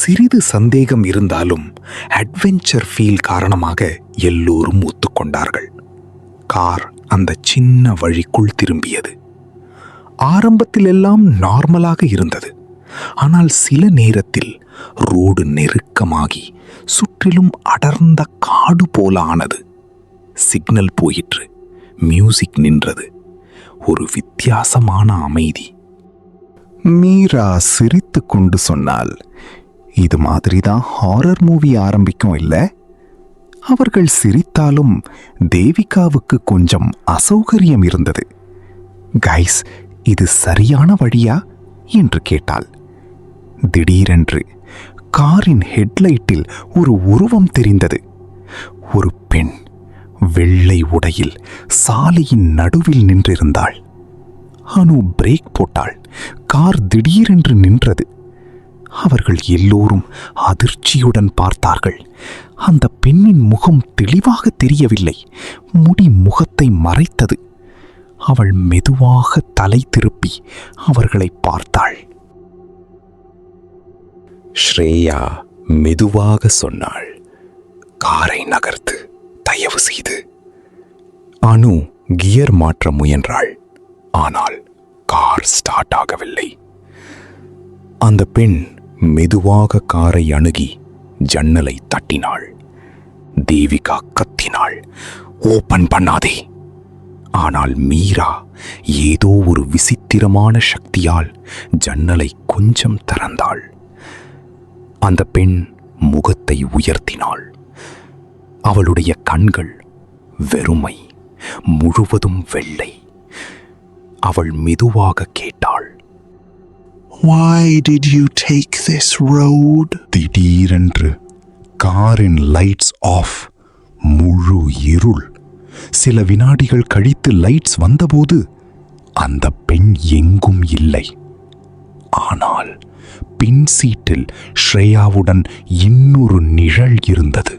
சிறிது சந்தேகம் இருந்தாலும் அட்வென்ச்சர் ஃபீல் காரணமாக எல்லோரும் ஒத்துக்கொண்டார்கள். கார் அந்த சின்ன வழிக்குள் திரும்பியது. ஆரம்பத்தில் எல்லாம் நார்மலாக இருந்தது. ஆனால் சில நேரத்தில் ரோடு நெருக்கமாகி சுற்றிலும் அடர்ந்த காடு போல ஆனது. சிக்னல் போயிற்று. மியூசிக் நின்றது. ஒரு வித்தியாசமான அமைதி. மீரா சிரித்து கொண்டு சொன்னால், இது மாதிரிதான் ஹாரர் மூவி ஆரம்பிக்கும் இல்ல? அவர்கள் சிரித்தாலும் தேவிகாவுக்கு கொஞ்சம் அசௌகரியம் இருந்தது. கைஸ், இது சரியான வழியா என்று கேட்டாள். திடீரென்று காரின் ஹெட்லைட்டில் ஒரு உருவம் தெரிந்தது. ஒரு பெண் வெள்ளை உடையில் சாலையின் நடுவில் நின்றிருந்தாள். அனு பிரேக் போட்டாள். கார் திடீரென்று நின்றது. அவர்கள் எல்லோரும் அதிர்ச்சியுடன் பார்த்தார்கள். அந்த பெண்ணின் முகம் தெளிவாக தெரியவில்லை. முடி முகத்தை மறைத்தது. அவள் மெதுவாக தலை திருப்பி அவர்களை பார்த்தாள். ஸ்ரேயா மெதுவாக சொன்னாள், காரை நகர்த்து, தயவு செய்து. அனு கியர் மாற்ற முயன்றாள். ஆனால் கார் ஸ்டார்ட் ஆகவில்லை. அந்த பெண் மெதுவாக காரை அணுகி ஜன்னலை தட்டினாள். தேவிகா கத்தினாள், ஓபன் பண்ணாதே. ஆனால் மீரா ஏதோ ஒரு விசித்திரமான சக்தியால் ஜன்னலை கொஞ்சம் திறந்தாள். அந்த பெண் முகத்தை உயர்த்தினாள். அவளுடைய கண்கள் வெறுமை, முழுவதும் வெள்ளை. அவள் மெதுவாக கேட்டாள், Why did you take this road? திடீரென்று காரின் லைட்ஸ் ஆஃப். முழு இருள். சில வினாடிகள் கழித்து லைட்ஸ் வந்தபோது அந்த பெண் எங்கும் இல்லை. ஆனால் பின் சீட்டில் ஸ்ரேயாவுடன் இன்னொரு நிழல் இருந்தது.